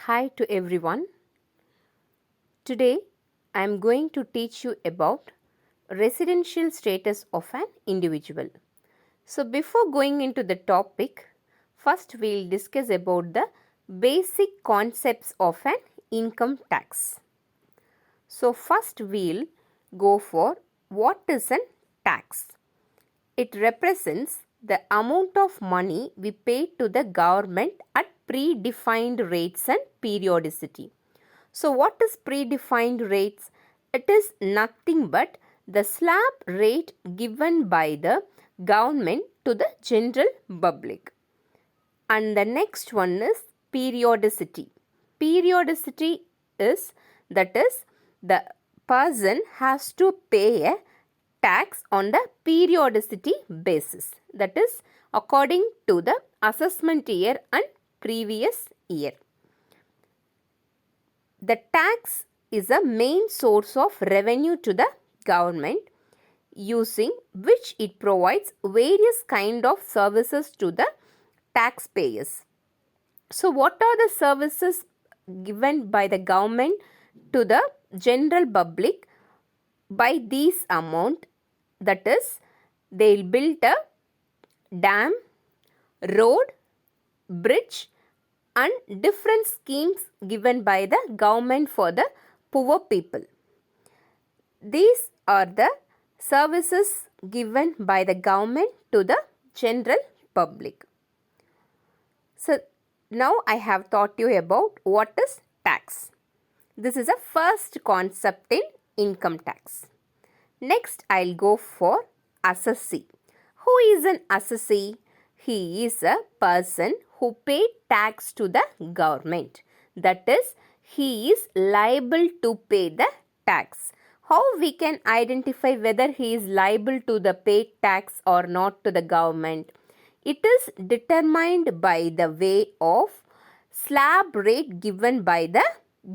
Hi to everyone. Today I am going to teach you about residential status of an individual. So before going into the topic, first we will discuss about the basic concepts of an income tax. So first we will go for what is an tax. It represents the amount of money we pay to the government at predefined rates and periodicity. So what is predefined rates? It is nothing but the slab rate given by the government to the general public. And the next one is periodicity. Periodicity is the person has to pay a tax on the periodicity basis, that is according to the assessment year and previous year. The tax is a main source of revenue to the government, using which it provides various kind of services to the taxpayers. So what are the services given by the government to the general public by this amount? That is, they will build a dam, road, bridge and different schemes given by the government for the poor people. These are the services given by the government to the general public. So now I have taught you about what is tax. This is a first concept in income tax. Next I'll go for assessee. Who is an assessee? He is a person who paid tax to the government. That is, he is liable to pay the tax. How we can identify whether he is liable to the paid tax or not to the government? It is determined by the way of slab rate given by the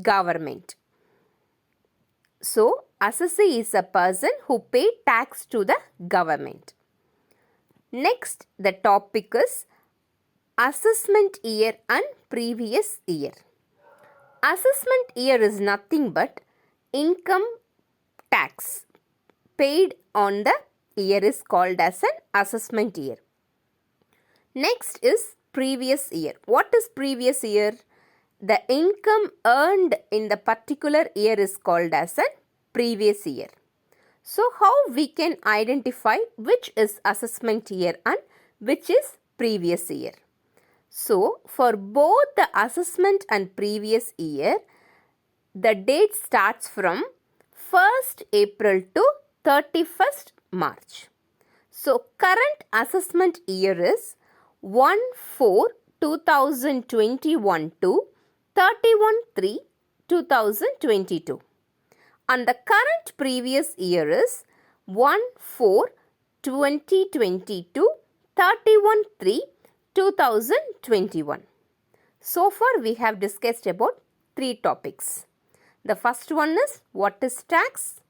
government. So, assessee is a person who paid tax to the government. Next, the topic is assessment year and previous year. Assessment year is nothing but income tax paid on the year is called as an assessment year. Next is previous year. What is previous year? The income earned in the particular year is called as a previous year. So how we can identify which is assessment year and which is previous year? So for both the assessment and previous year, the date starts from 1st April to 31st March. So current assessment year is 1/4/2021 to 31/3/2022. And the current previous year is 1/4/2020 to 31/3/2021. So far we have discussed about 3 topics. The first one is what is tax,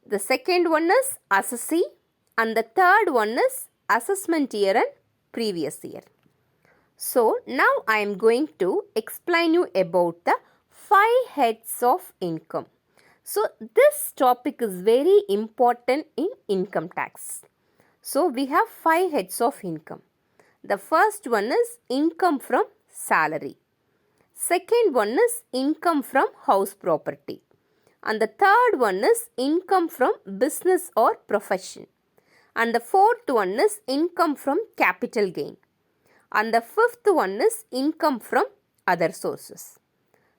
the second one is assessee, and the third one is assessment year and previous year. So now I am going to explain you about the 5 heads of income. So this topic is very important in income tax. So we have 5 heads of income. The first one is income from salary. Second one is income from house property. And the third one is income from business or profession. And the fourth one is income from capital gain. And the fifth one is income from other sources.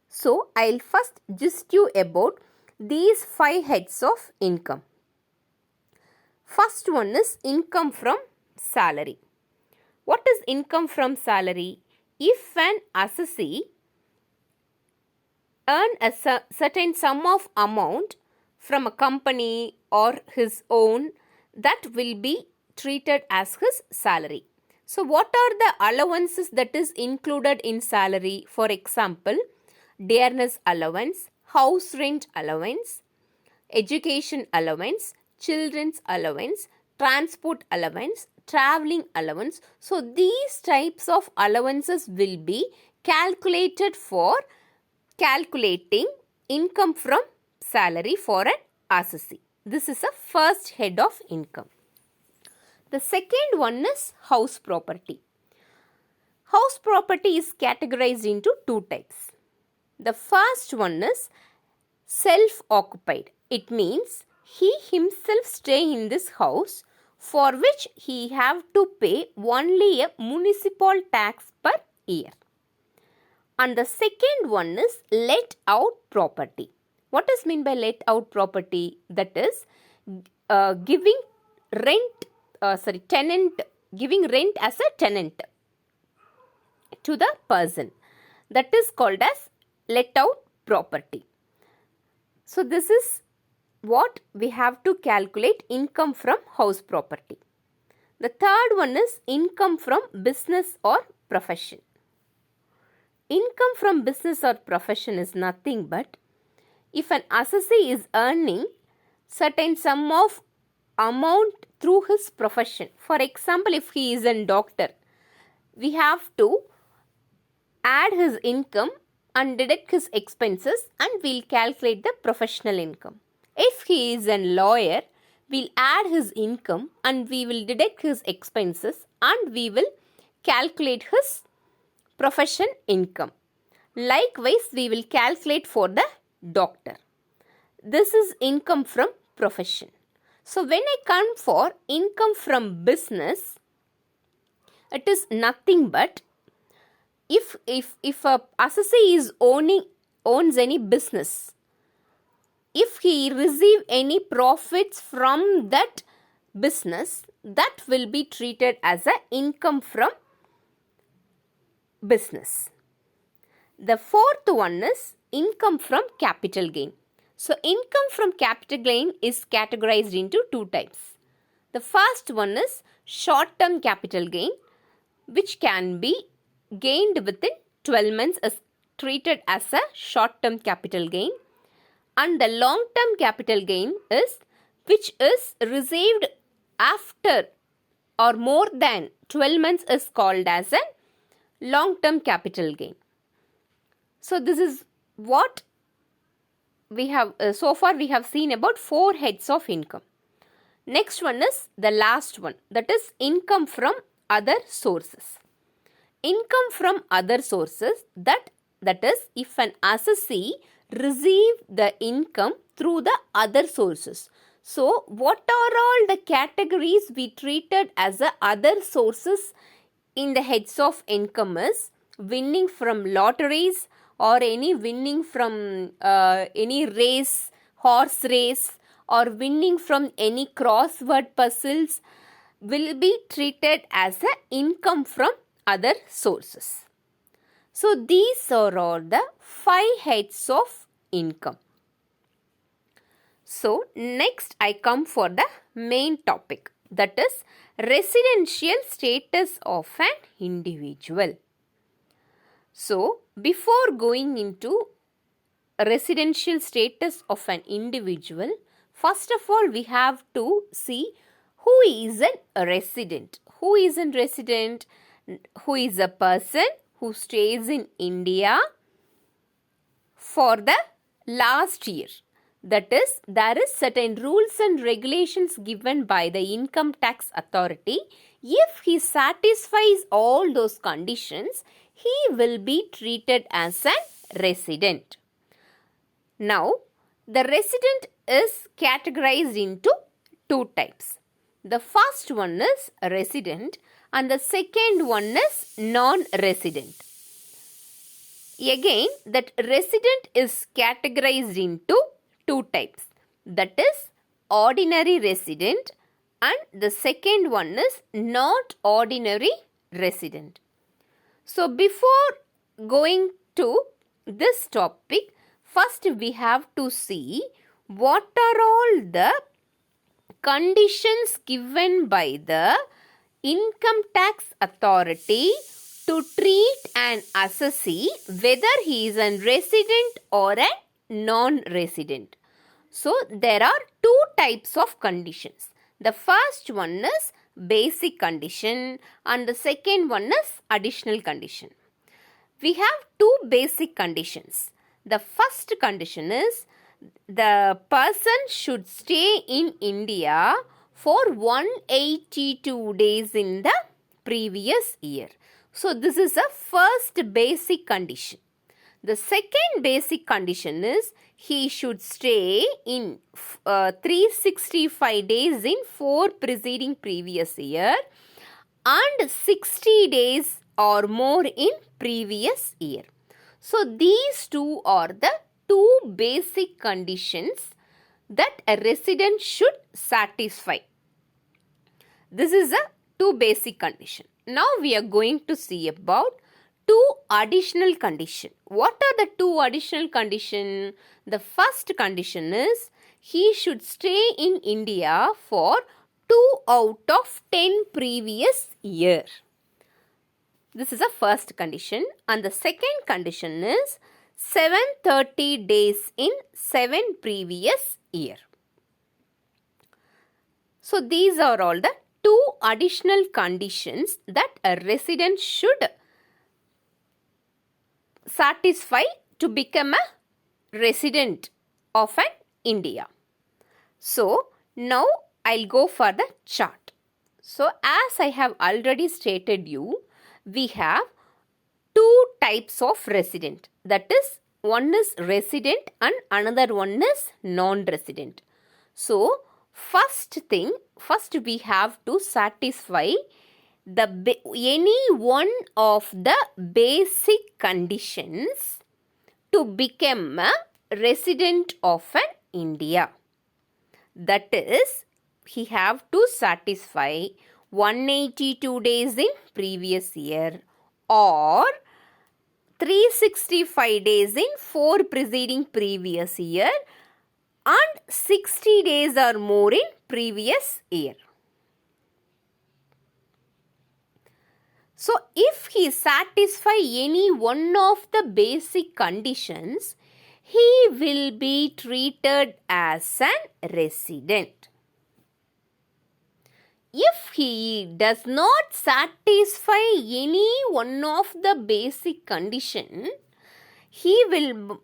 So I'll first gist you about these 5 heads of income. First one is income from salary. What is income from salary? If an assessee earn a certain sum of amount from a company or his own, that will be treated as his salary. So what are the allowances that is included in salary? For example, dearness allowance, house rent allowance, education allowance, children's allowance, transport allowance, traveling allowance. So these types of allowances will be calculated for calculating income from salary for an assessee. This is a first head of income. The second one is house property. House property is categorized into two types. The first one is self-occupied. It means he himself stay in this house, for which he have to pay only a municipal tax per year. And the second one is let out property. What is meant by let out property? That is giving rent as a tenant to the person. That is called as let out property. So this is what we have to calculate income from house property. The third one is income from business or profession. Income from business or profession is nothing but if an assessee is earning certain sum of amount through his profession. For example, if he is a doctor, we have to add his income and deduct his expenses and we'll calculate the professional income. If he is a lawyer, we'll add his income and we will deduct his expenses and we will calculate his profession income. Likewise, we will calculate for the doctor. This is income from profession. So when I come for income from business, it is nothing but if a assessee is owns any business, if he receive any profits from that business, that will be treated as a income from business. The fourth one is income from capital gain. So income from capital gain is categorized into two types. The first one is short-term capital gain, which can be gained within 12 months is treated as a short-term capital gain. And the long-term capital gain is which is received after or more than 12 months is called as a long-term capital gain. So this is what we have so far we have seen about 4 heads of income. Next one is the last one, that is income from other sources. Income from other sources, that is if an assessee receive the income through the other sources. So what are all the categories we treated as the other sources in the heads of income is winning from lotteries or any winning from any race, horse race, or winning from any crossword puzzles will be treated as an income from other sources. So these are all the 5 heads of income. So next I come for the main topic, that is residential status of an individual. So before going into residential status of an individual, first of all we have to see who is a resident. Who is a resident? Who is a person who stays in India for the last year. That is, there is certain rules and regulations given by the income tax authority. If he satisfies all those conditions, he will be treated as a resident. Now, the resident is categorized into 2 types. The first one is resident and the second one is non-resident. Again, that resident is categorized into 2 types. That is ordinary resident and the second one is not ordinary resident. So before going to this topic, first we have to see what are all the conditions given by the income tax authority to treat an assessee whether he is a resident or a non-resident. So there are 2 types of conditions. The first one is basic condition and the second one is additional condition. we have two basic conditions. The first condition is the person should stay in India for 182 days in the previous year. So this is a first basic condition. The second basic condition is he should stay in 365 days in 4 preceding previous year and 60 days or more in previous year. So these two are the two basic conditions that a resident should satisfy. This is a two basic condition. Now we are going to see about two additional condition. What are the two additional condition? The first condition is he should stay in India for 2 out of 10 previous year. This is the first condition, and the second condition is 730 days in 7 previous year. So these are all the two additional conditions that a resident should satisfy to become a resident of an India. So now I'll go for the chart. So as I have already stated you, we have two types of resident. That is, one is resident and another one is non-resident. So first we have to satisfy any one of the basic conditions to become a resident of an India. That is, he have to satisfy 182 days in previous year or 365 days in 4 preceding previous year and 60 days or more in previous year. So if he satisfy any one of the basic conditions, he will be treated as an resident. If he does not satisfy any one of the basic condition, he will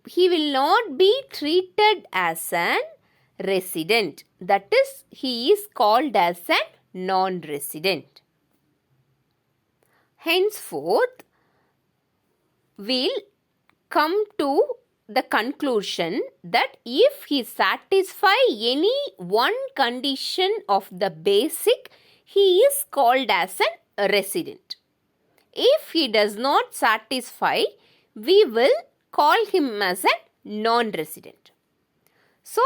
not be treated as an resident. That is, he is called as a non-resident. Henceforth, we'll come to the conclusion that if he satisfy any one condition of the basic, he is called as a resident. If he does not satisfy, we will call him as a non-resident. So,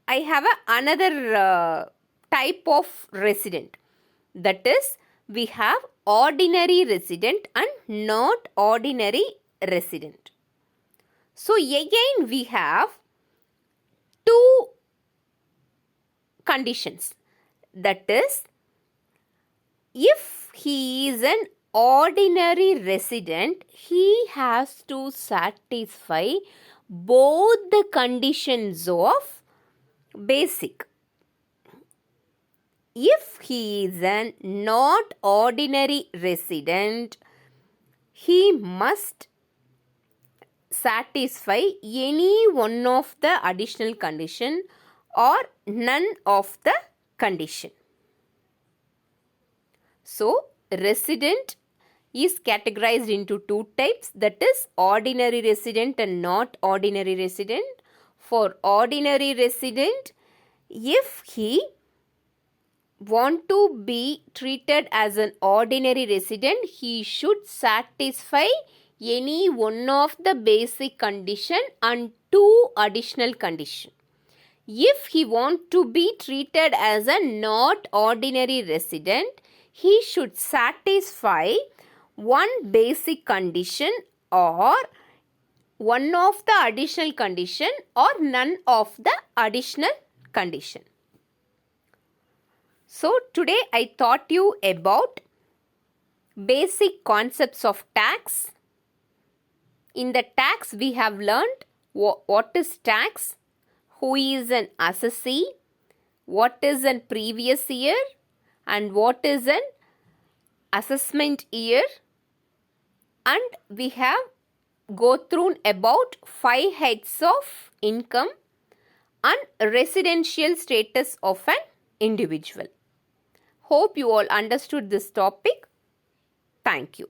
I have another type of resident. That is, we have ordinary resident and not ordinary resident. So again we have two conditions. That is, if he is an ordinary resident, he has to satisfy both the conditions of basic. If he is a not ordinary resident, he must satisfy any one of the additional condition or none of the condition. So, resident is categorized into two types, that is ordinary resident and not ordinary resident. For ordinary resident, if he want to be treated as an ordinary resident, he should satisfy any one of the basic condition and two additional condition. If he want to be treated as a not ordinary resident, he should satisfy one basic condition or one of the additional condition or none of the additional condition. So today I taught you about basic concepts of tax. In the tax we have learned what is tax, who is an assessee, what is an previous year and what is an assessment year, and we have go through about 5 heads of income and residential status of an individual. Hope you all understood this topic. Thank you.